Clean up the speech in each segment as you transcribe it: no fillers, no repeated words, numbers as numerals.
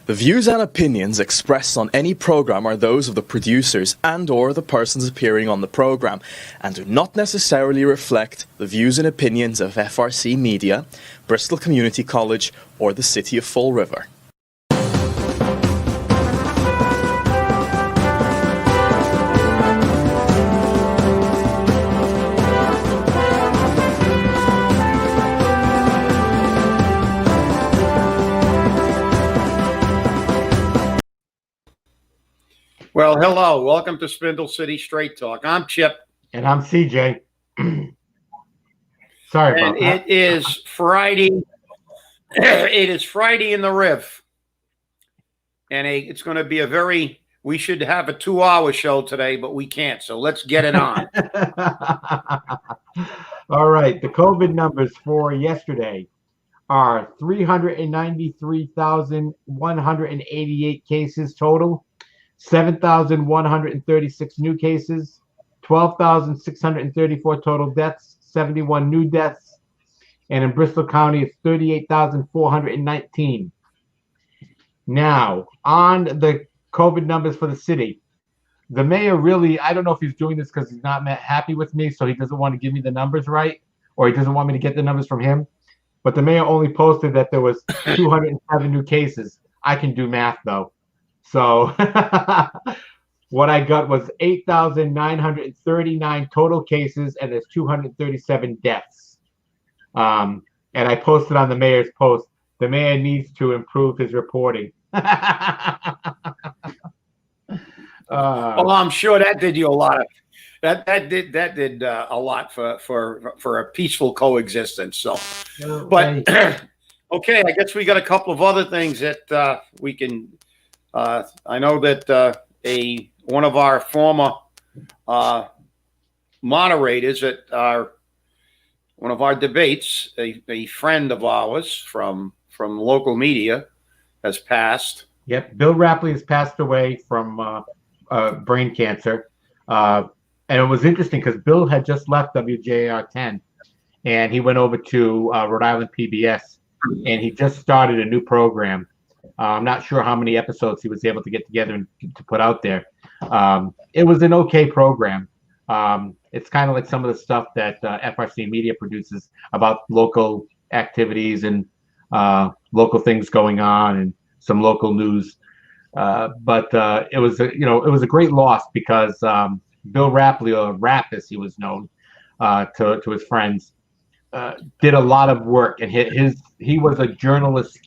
The views and opinions expressed on any program are those of the producers and/or the persons appearing on the program, and do not necessarily reflect the views and opinions of FRC Media, Bristol Community College, or the City of Fall River. Well, hello. Welcome to Spindle City Straight Talk. I'm Chip. And I'm CJ. Sorry about that. It is Friday. It is Friday in the Riv. And it's going to be we should have a 2-hour show today, but we can't. So let's get it on. All right. The COVID numbers for yesterday are 393,188 cases total. 7,136 new cases, 12,634 total deaths, 71 new deaths, and in Bristol County, it's 38,419. Now, on the COVID numbers for the city, the mayor really, I don't know if he's doing this because he's not happy with me, so he doesn't want to give me the numbers right, or he doesn't want me to get the numbers from him, but the mayor only posted that there was 207 new cases. I can do math, though. So what I got was 8,939 total cases, and there's 237 deaths. And I posted on the mayor's post, the mayor needs to improve his reporting. Well, I'm sure that did you a lot of that did a lot for a peaceful coexistence. So, but okay, I guess we got a couple of other things that we can. I know that one of our former moderators at one of our debates, a friend of ours from local media, has passed. Yep, Bill Rappleye has passed away from brain cancer, and it was interesting because Bill had just left WJAR-10, and he went over to Rhode Island PBS, and he just started a new program. I'm not sure how many episodes he was able to get together and to put out there. It was an okay program. It's kind of like some of the stuff that FRC Media produces about local activities and local things going on and some local news. But it was a great loss because Bill Rappleye, or Rap as he was known to his friends, did a lot of work, and he was a journalist.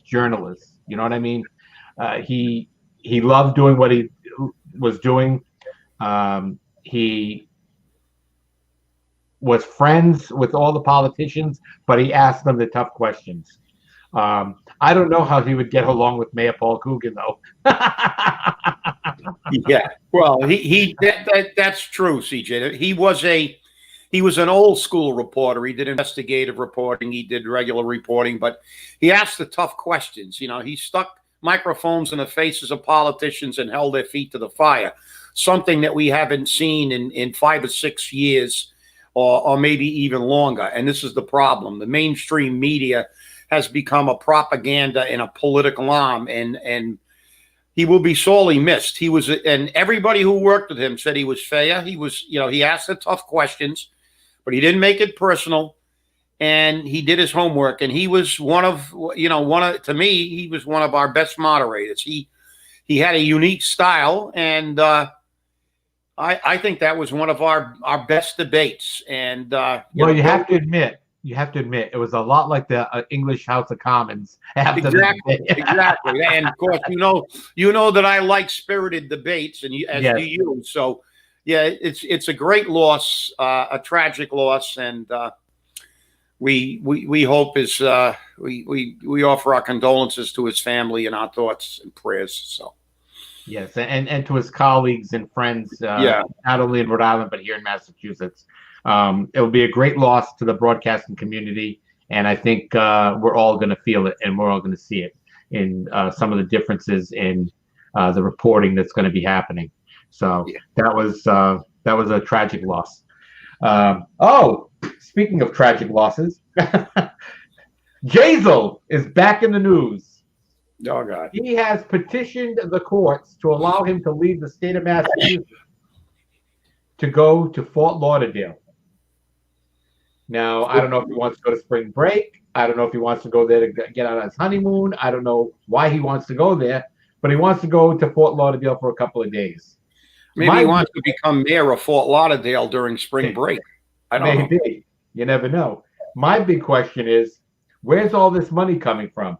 You know what I mean? He loved doing what he was doing. He was friends with all the politicians, but he asked them the tough questions. I don't know how he would get along with Mayor Paul Coogan, though. Yeah, well, that's true, CJ. He was an old school reporter. He did investigative reporting. He did regular reporting, but he asked the tough questions. You know, he stuck microphones in the faces of politicians and held their feet to the fire, something that we haven't seen in 5 or 6 years or maybe even longer. And this is the problem. The mainstream media has become a propaganda and a political arm, and he will be sorely missed. And everybody who worked with him said he was fair. He asked the tough questions, but he didn't make it personal, and he did his homework. And he was to me, he was one of our best moderators. He had a unique style, and I think that was one of our best debates. And you have to admit, it was a lot like the English House of Commons. Exactly. And of course, you know that I like spirited debates, and do you. So. Yeah, it's a great loss, a tragic loss, and we hope we offer our condolences to his family and our thoughts and prayers. So, yes, and to his colleagues and friends, not only in Rhode Island but here in Massachusetts. It will be a great loss to the broadcasting community, and I think we're all going to feel it, and we're all going to see it in some of the differences in the reporting that's going to be happening. So that was a tragic loss. Speaking of tragic losses, Jasiel is back in the news. Oh, God. He has petitioned the courts to allow him to leave the state of Massachusetts to go to Fort Lauderdale. Now, I don't know if he wants to go to spring break. I don't know if he wants to go there to get on his honeymoon. I don't know why he wants to go there, but he wants to go to Fort Lauderdale for a couple of days. Maybe he wants to become mayor of Fort Lauderdale during spring break. I don't know. Maybe. You never know. My big question is, where's all this money coming from?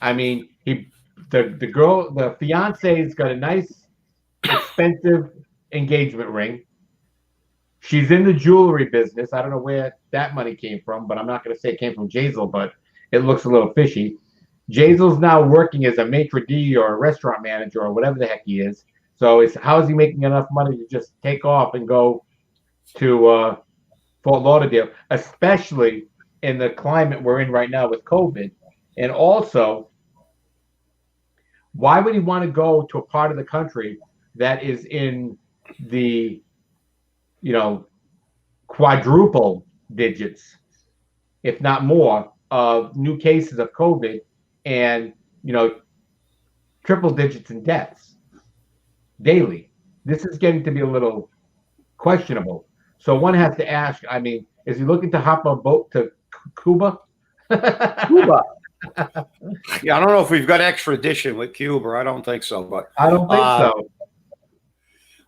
I mean, the fiance's got a nice, expensive engagement ring. She's in the jewelry business. I don't know where that money came from, but I'm not going to say it came from Jasiel, but it looks a little fishy. Jasiel's now working as a maitre d' or a restaurant manager or whatever the heck he is. So how is he making enough money to just take off and go to Fort Lauderdale, especially in the climate we're in right now with COVID? And also, why would he want to go to a part of the country that is in the, quadruple digits, if not more, of new cases of COVID and, triple digits in deaths daily? This is getting to be a little questionable. So one has to ask, I mean, is he looking to hop a boat to Cuba? Cuba. Yeah, I don't know if we've got extradition with Cuba. I don't think so, but I don't think so.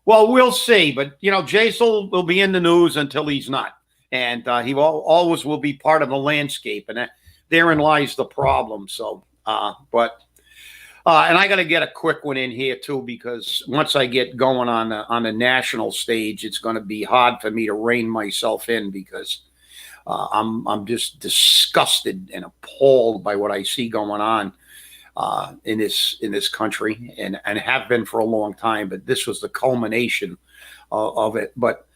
Well, we'll see. But Jasiel will be in the news until he's not, and he always will be part of the landscape, and therein lies the problem. So, and I got to get a quick one in here too, because once I get going on the national stage, it's going to be hard for me to rein myself in, because I'm just disgusted and appalled by what I see going on in this country, and have been for a long time. But this was the culmination of it. But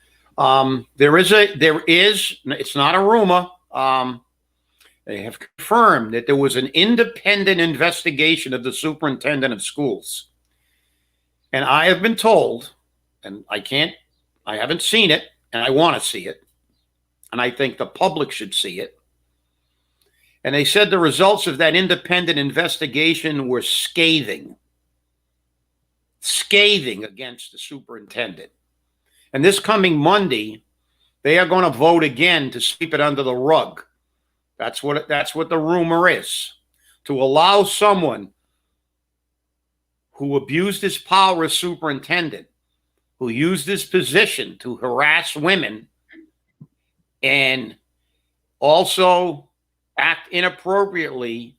there is it's not a rumor. They have confirmed that there was an independent investigation of the superintendent of schools, and I have been told, and I haven't seen it, and I want to see it, and I think the public should see it. And they said the results of that independent investigation were scathing against the superintendent. And this coming Monday, they are going to vote again to sweep it under the rug. That's what the rumor is, to allow someone who abused his power as superintendent, who used his position to harass women, and also act inappropriately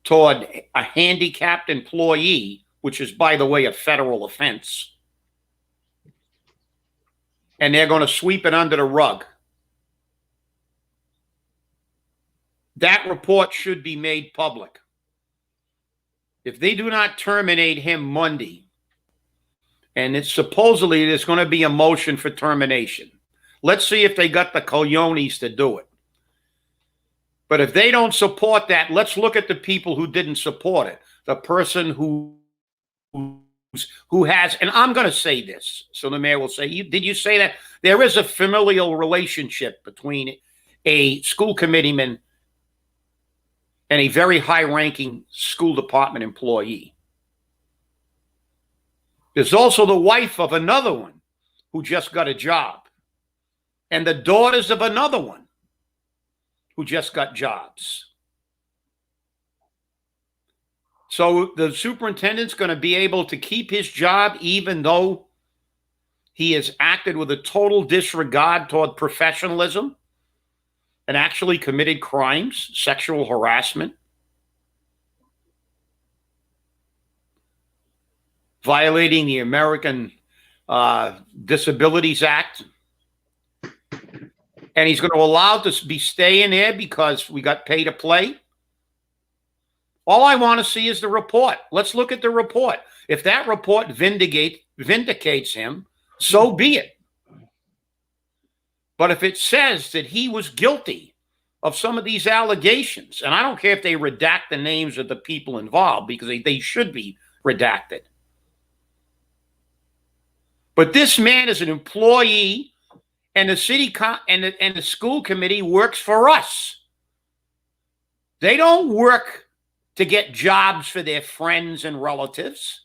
toward a handicapped employee, which is, by the way, a federal offense. And they're going to sweep it under the rug. That report should be made public. If they do not terminate him Monday, and it's supposedly there's going to be a motion for termination. Let's see if they got the cojones to do it. But if they don't support that, let's look at the people who didn't support it. The person who has, and I'm going to say this, so the mayor will say, did you say that? There is a familial relationship between a school committeeman and a very high-ranking school department employee. There's also the wife of another one who just got a job, and the daughters of another one who just got jobs. So the superintendent's going to be able to keep his job even though he has acted with a total disregard toward professionalism and actually committed crimes, sexual harassment, violating the American Disabilities Act. And he's going to allow this to be staying there because we got pay to play. All I want to see is the report. Let's look at the report. If that report vindicates him, so be it. But if it says that he was guilty of some of these allegations, and I don't care if they redact the names of the people involved, because they should be redacted. But this man is an employee, and the city and the school committee works for us. They don't work to get jobs for their friends and relatives.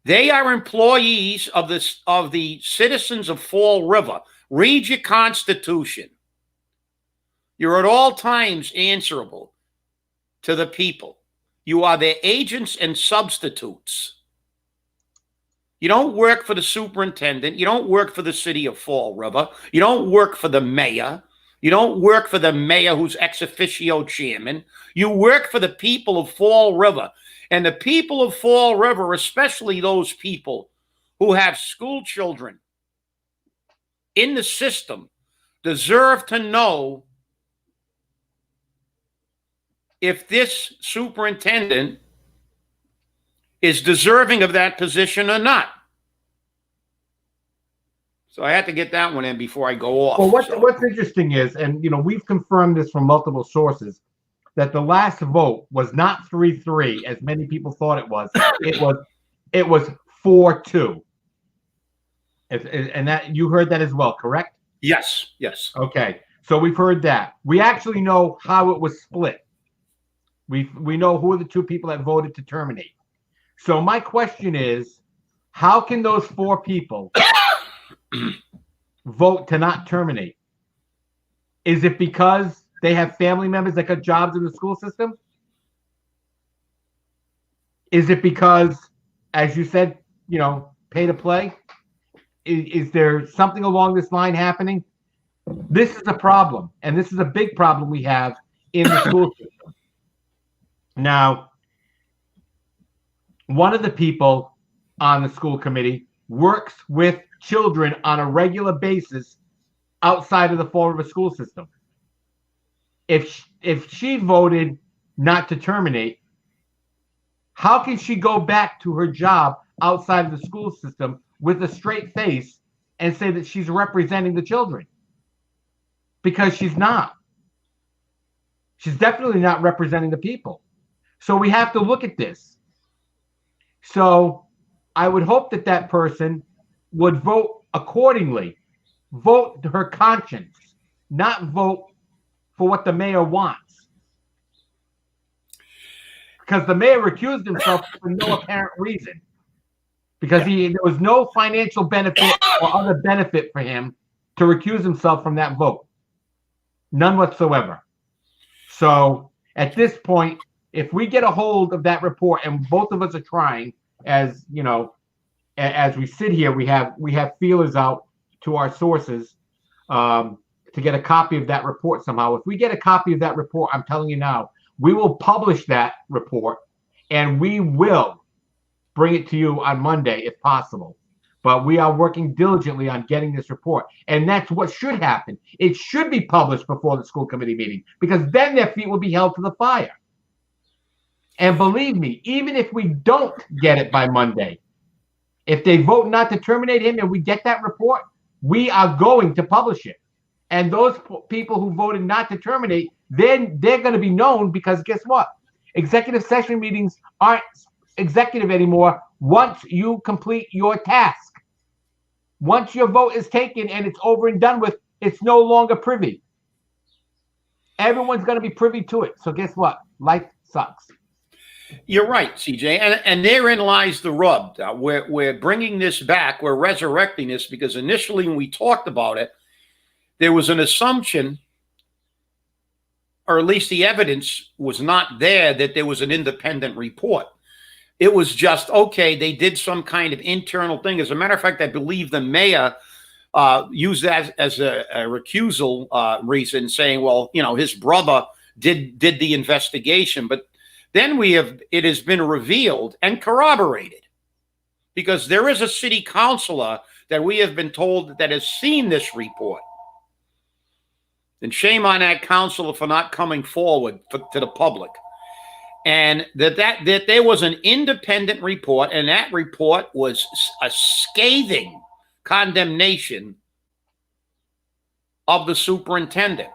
They are employees of the citizens of Fall River. Read your Constitution. You're at all times answerable to the people. You are their agents and substitutes. You don't work for the superintendent. You don't work for the city of Fall River. You don't work for the mayor. You don't work for the mayor who's ex officio chairman. You work for the people of Fall River. And the people of Fall River, especially those people who have school children in the system, deserve to know if this superintendent is deserving of that position or not. So I had to get that one in before I go off. Well, what's interesting is, and we've confirmed this from multiple sources, that the last vote was not 3-3 as many people thought it was. It was 4-2. And that you heard that as well, correct? Yes. Okay. So we've heard that. We actually know how it was split. We know who are the two people that voted to terminate. So my question is, how can those 4 people vote to not terminate? Is it because they have family members that got jobs in the school system? Is it because, as you said, pay to play? Is there something along this line happening? This is a problem, and this is a big problem we have in the school system. Now, one of the people on the school committee works with children on a regular basis outside of the Fall River school system. If she voted not to terminate, how can she go back to her job outside of the school system with a straight face and say that she's representing the children? Because she's not. She's definitely not representing the people. So we have to look at this. So I would hope that that person would vote accordingly, vote her conscience, not vote for what the mayor wants. Because the mayor recused himself for no apparent reason. Because there was no financial benefit or other benefit for him to recuse himself from that vote. None whatsoever. So at this point, if we get a hold of that report, and both of us are trying, as we sit here, we have feelers out to our sources to get a copy of that report somehow. If we get a copy of that report, I'm telling you now, we will publish that report, and we will bring it to you on Monday if possible. But we are working diligently on getting this report, and that's what should happen. It should be published before the school committee meeting, because then their feet will be held to the fire. And believe me, even if we don't get it by Monday, if they vote not to terminate him and we get that report, we are going to publish it. And those people who voted not to terminate, then they're going to be known, because guess what? Executive session meetings aren't executive anymore once you complete your task. Once your vote is taken and it's over and done with, it's no longer privy. Everyone's going to be privy to it. So guess what? Life sucks. You're right, CJ, and therein lies the rub. We're bringing this back. We're resurrecting this because initially when we talked about it, there was an assumption, or at least the evidence was not there, that there was an independent report. It was just, okay, they did some kind of internal thing. As a matter of fact, I believe the mayor used that as a recusal reason, saying, well, his brother did the investigation. But then it has been revealed and corroborated, because there is a city councilor that we have been told that has seen this report. And shame on that councilor for not coming forward to the public. And that there was an independent report, and that report was a scathing condemnation of the superintendent.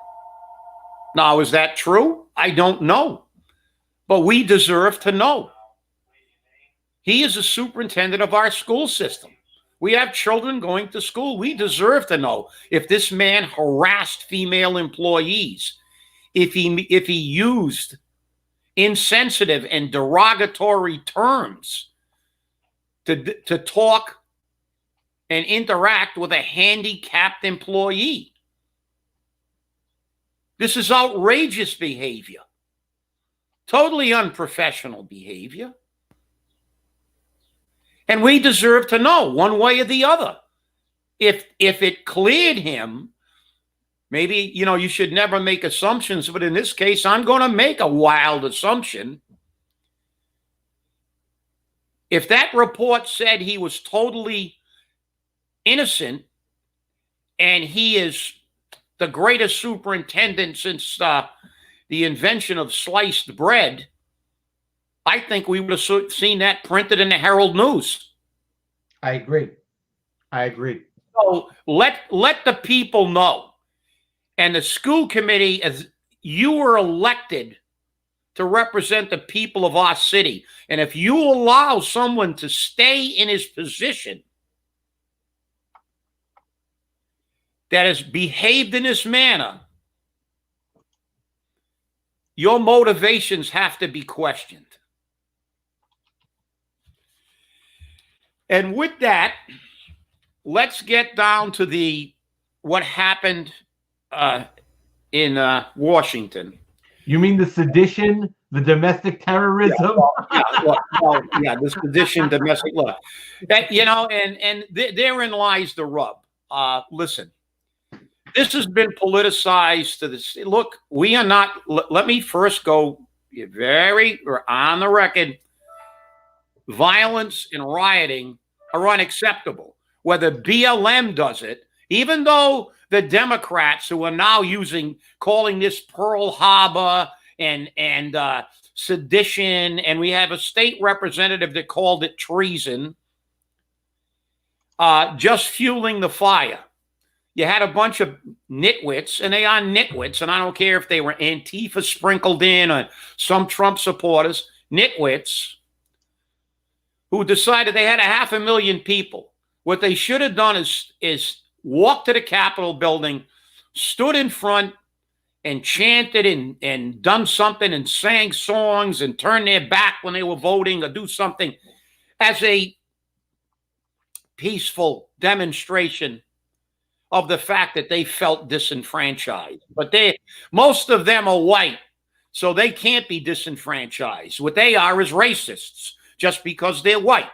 Now, is that true? I don't know. But we deserve to know. He is the superintendent of our school system. We have children going to school. We deserve to know if this man harassed female employees, if he used insensitive and derogatory terms to talk and interact with a handicapped employee. This is outrageous behavior. Totally unprofessional behavior. And we deserve to know one way or the other. If it cleared him, maybe, you should never make assumptions, but in this case, I'm going to make a wild assumption. If that report said he was totally innocent and he is the greatest superintendent since the invention of sliced bread, I think we would have seen that printed in the Herald News. I agree. So let the people know. And the school committee, as you were elected to represent the people of our city, and if you allow someone to stay in his position that has behaved in this manner, your motivations have to be questioned. And with that, let's get down to what happened in Washington. You mean the sedition, the domestic terrorism? The sedition, domestic law. Therein lies the rub. Listen, this has been politicized to this. Look, we are not. Let me first go on the record. Violence and rioting are unacceptable. Whether BLM does it, even though the Democrats who are now calling this Pearl Harbor and sedition, and we have a state representative that called it treason, just fueling the fire. You had a bunch of nitwits, and they are nitwits, and I don't care if they were Antifa sprinkled in or some Trump supporters, nitwits, who decided they had 500,000 people. What they should have done is walked to the Capitol building, stood in front, and chanted and done something and sang songs and turned their back when they were voting or do something as a peaceful demonstration of the fact that they felt disenfranchised. But most of them are white, so they can't be disenfranchised. What they are is racists, just because they're white.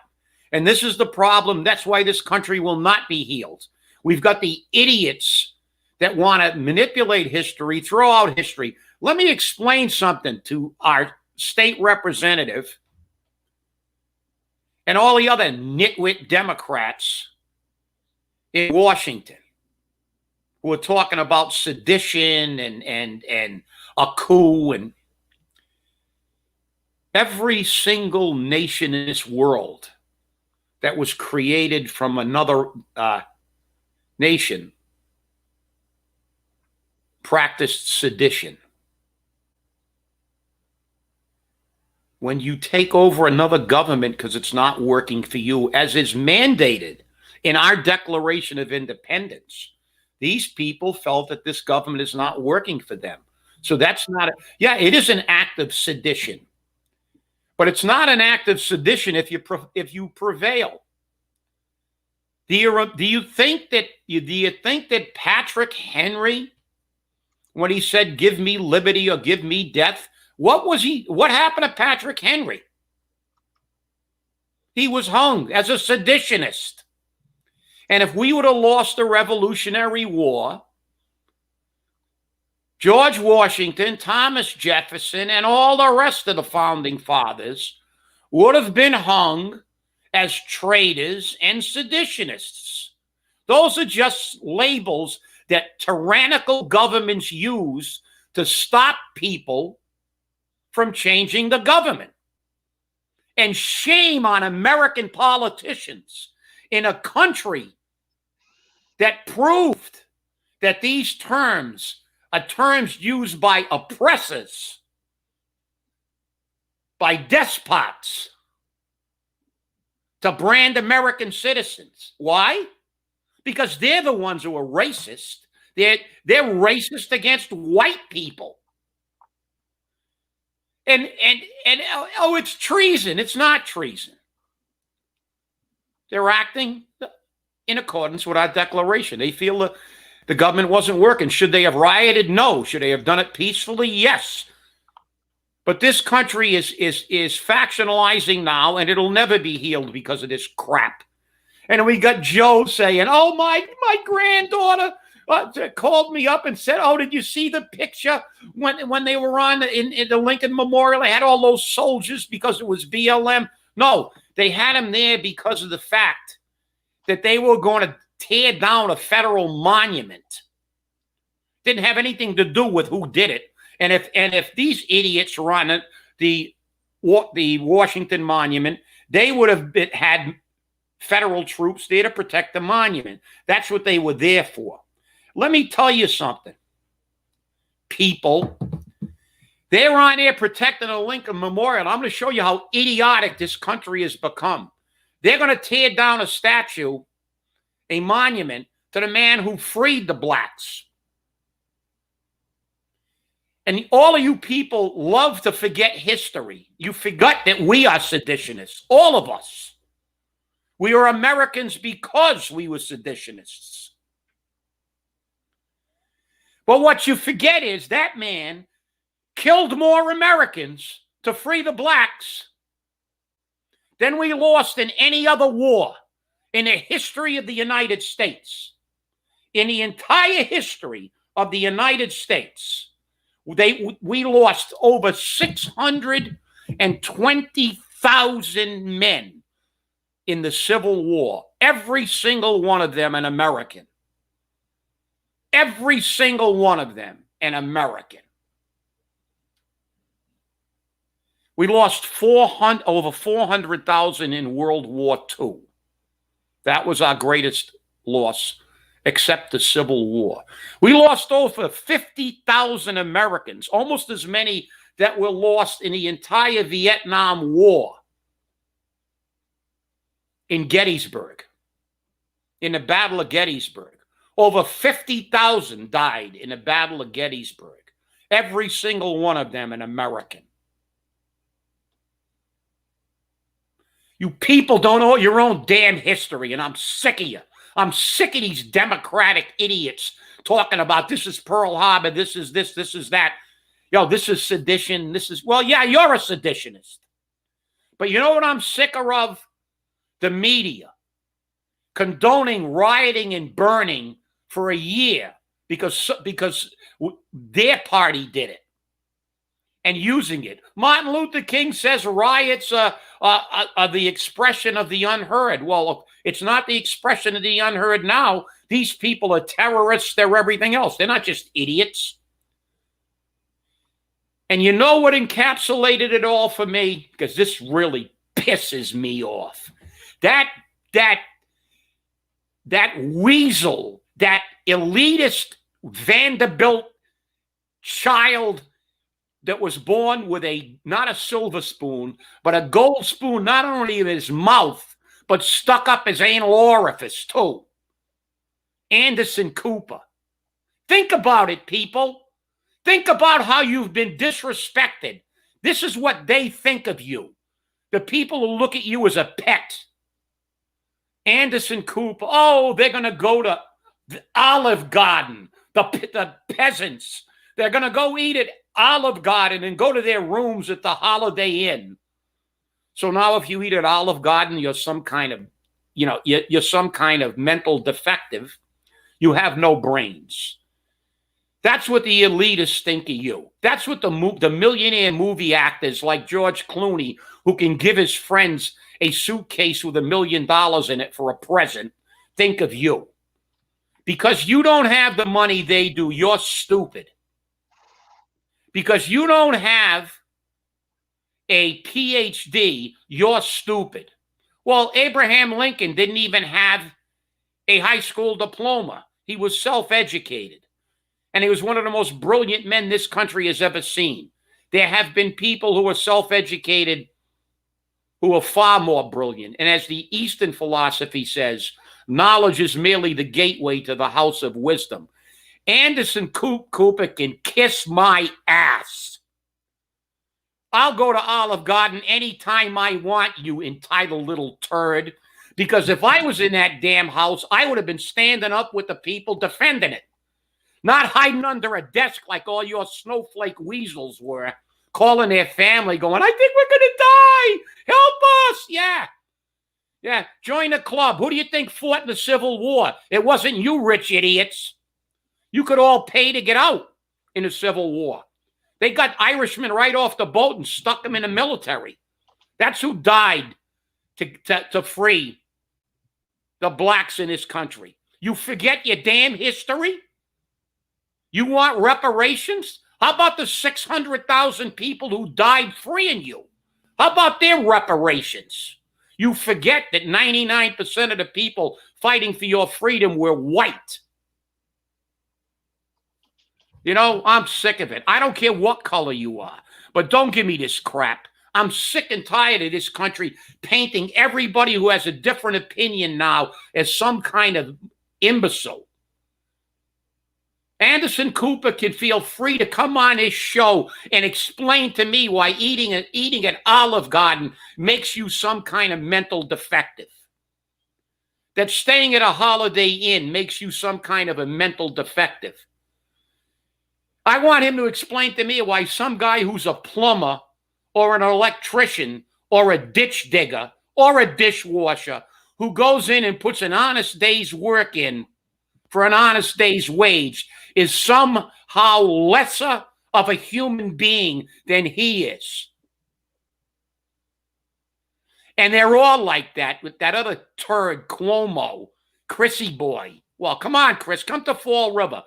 And this is the problem. That's why this country will not be healed. We've got the idiots that want to manipulate history, throw out history. Let me explain something to our state representative and all the other nitwit Democrats in Washington who are talking about sedition and a coup. And every single nation in this world that was created from another nation practiced sedition. When you take over another government because it's not working for you, as is mandated in our Declaration of Independence, these people felt that this government is not working for them. So that's not it is an act of sedition. But it's not an act of sedition if you prevail. Do you think that Patrick Henry, when he said, "Give me liberty or give me death," what happened to Patrick Henry? He was hung as a seditionist. And if we would have lost the Revolutionary War, George Washington, Thomas Jefferson, and all the rest of the founding fathers would have been hung as traitors and seditionists. Those are just labels that tyrannical governments use to stop people from changing the government. And shame on American politicians in a country that proved that these terms are terms used by oppressors, by despots, to brand American citizens. Why? Because they're the ones who are racist. They're racist against white people. And oh, it's treason. It's not treason. They're acting in accordance with our declaration. They feel the government wasn't working. Should they have rioted? No. Should they have done it peacefully? Yes. But this country is factionalizing now, and it'll never be healed because of this crap. And we got Joe saying, "Oh, my granddaughter called me up and said, oh, did you see the picture when they were on in the Lincoln Memorial? They had all those soldiers because it was BLM." No, they had them there because of the fact that they were going to tear down a federal monument. Didn't have anything to do with who did it. And if these idiots run the Washington Monument, they would have had federal troops there to protect the monument. That's what they were there for. Let me tell you something, people. They're on there protecting the Lincoln Memorial. I'm going to show you how idiotic this country has become. They're going to tear down a statue, a monument to the man who freed the blacks. And all of you people love to forget history. You forget that we are seditionists, all of us. We are Americans because we were seditionists. But what you forget is that man killed more Americans to free the blacks than we lost in any other war in the history of the United States. In the entire history of the United States, we lost over 620,000 men in the Civil War. Every single one of them an American. Every single one of them an American. We lost over 400,000 in World War II. That was our greatest loss, except the Civil War. We lost over 50,000 Americans, almost as many that were lost in the entire Vietnam War in Gettysburg, in the Battle of Gettysburg. Over 50,000 died in the Battle of Gettysburg. Every single one of them an American. You people don't know your own damn history, and I'm sick of you. I'm sick of these Democratic idiots talking about this is Pearl Harbor, this is this, this is that. Yo, this is sedition, this is, well, yeah, you're a seditionist. But you know what I'm sicker of? The media condoning rioting and burning for a year because their party did it and using it. Martin Luther King says riots are the expression of the unheard. Well, it's not the expression of the unheard now. These people are terrorists. They're everything else. They're not just idiots. And you know what encapsulated it all for me? Because this really pisses me off. That weasel, that elitist Vanderbilt child that was born with not a silver spoon, but a gold spoon, not only in his mouth, but stuck up his anal orifice too. Anderson Cooper. Think about it, people. Think about how you've been disrespected. This is what they think of you. The people who look at you as a pet. Anderson Cooper. Oh, they're going to go to the Olive Garden. The peasants. They're going to go eat at Olive Garden and go to their rooms at the Holiday Inn. So now if you eat at Olive Garden, you're some kind of, you're some kind of mental defective. You have no brains. That's what the elitists think of you. That's what the millionaire movie actors like George Clooney, who can give his friends a suitcase with $1 million in it for a present, think of you. Because you don't have the money they do, you're stupid. Because you don't have a PhD, you're stupid. Well, Abraham Lincoln didn't even have a high school diploma. He was self-educated. And he was one of the most brilliant men this country has ever seen. There have been people who are self-educated who are far more brilliant. And as the Eastern philosophy says, knowledge is merely the gateway to the house of wisdom. Anderson Cooper can kiss my ass. I'll go to Olive Garden anytime I want, you entitled little turd. Because if I was in that damn house, I would have been standing up with the people defending it. Not hiding under a desk like all your snowflake weasels were, calling their family going, I think we're going to die. Help us. Yeah. Yeah. Join the club. Who do you think fought in the Civil War? It wasn't you, rich idiots. You could all pay to get out in the Civil War. They got Irishmen right off the boat and stuck them in the military. That's who died to free the blacks in this country. You forget your damn history? You want reparations? How about the 600,000 people who died freeing you? How about their reparations? You forget that 99% of the people fighting for your freedom were white. You know, I'm sick of it. I don't care what color you are, but don't give me this crap. I'm sick and tired of this country painting everybody who has a different opinion now as some kind of imbecile. Anderson Cooper can feel free to come on his show and explain to me why eating at Olive Garden makes you some kind of mental defective. That staying at a Holiday Inn makes you some kind of a mental defective. I want him to explain to me why some guy who's a plumber or an electrician or a ditch digger or a dishwasher who goes in and puts an honest day's work in for an honest day's wage is somehow lesser of a human being than he is. And they're all like that with that other turd, Cuomo, Chrissy boy. Well, come on, Chris, come to Fall River.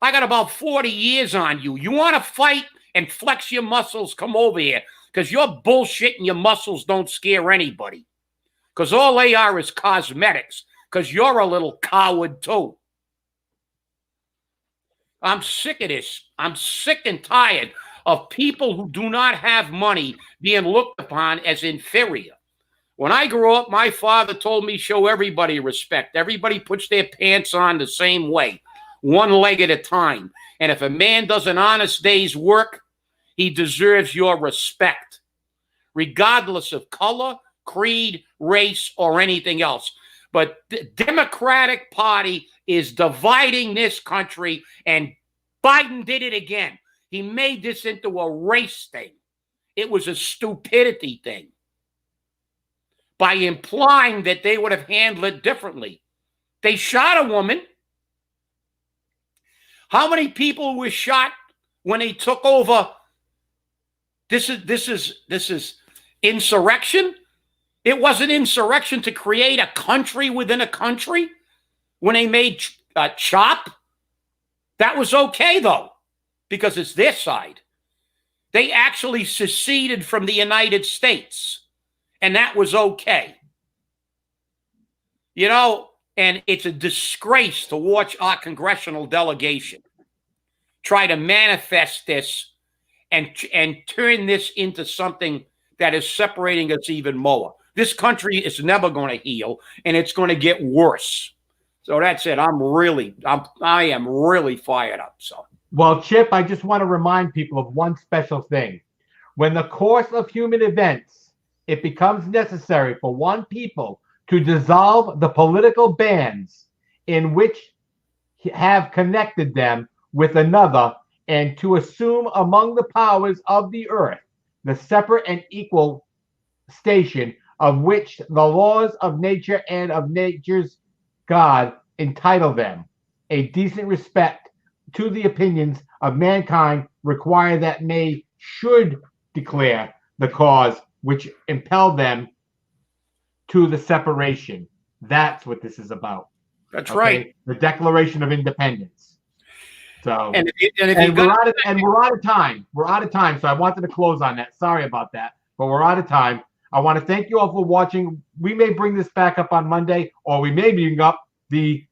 I got about 40 years on you. You want to fight and flex your muscles? Come over here, because your bullshit and your muscles don't scare anybody. Because all they are is cosmetics, because you're a little coward too. I'm sick of this. I'm sick and tired of people who do not have money being looked upon as inferior. When I grew up, my father told me show everybody respect. Everybody puts their pants on the same way, one leg at a time. And if a man does an honest day's work, he deserves your respect, regardless of color, creed, race, or anything else. But the Democratic Party is dividing this country, and Biden did it again. He made this into a race thing. It was a stupidity thing by implying that they would have handled it differently. They shot a woman. How many people were shot when they took over? This is insurrection. It wasn't insurrection to create a country within a country when they made CHOP. That was okay, though, because it's their side. They actually seceded from the United States, and that was okay. You know, and it's a disgrace to watch our congressional delegation try to manifest this and turn this into something that is separating us even more. This country is never going to heal, and it's going to get worse. So that's it. I am really fired up. So, well, Chip, I just want to remind people of one special thing. When the course of human events, it becomes necessary for one people to dissolve the political bands in which have connected them with another, and to assume among the powers of the earth the separate and equal station of which the laws of nature and of nature's God entitle them. A decent respect to the opinions of mankind require that they should declare the cause which impelled them to the separation. That's what this is about. That's right. The Declaration of Independence. So, we're out of time. We're out of time. So I wanted to close on that. Sorry about that, but we're out of time. I want to thank you all for watching. We may bring this back up on Monday, or we may bring up the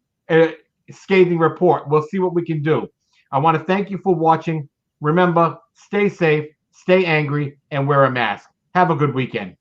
scathing report. We'll see what we can do. I want to thank you for watching. Remember, stay safe, stay angry, and wear a mask. Have a good weekend.